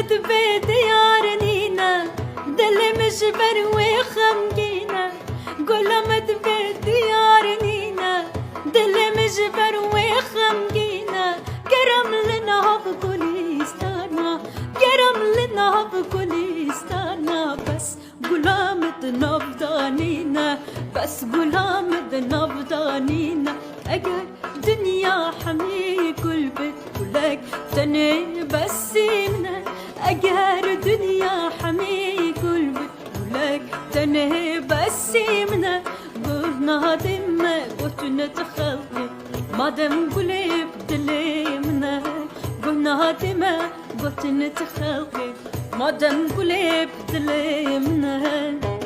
قلمت بديارنينا دل مجبر وخمقينا قلمت بديارنينا دل مجبر وخمقينا قرم لنا بكليستانا قرم لنا بكليستانا بس قلامت نبضانينا بس قلامت نبضانينا اگر دنیا حمی گل بگلک تنه بسیمنه اگر دنیا حمی گل بگلک تنه بسیمنه گرنا دمه گتنت خلقی مادم گلب دلیمنه گرنا دمه گتنت خلقی مادم گلب دلیمنه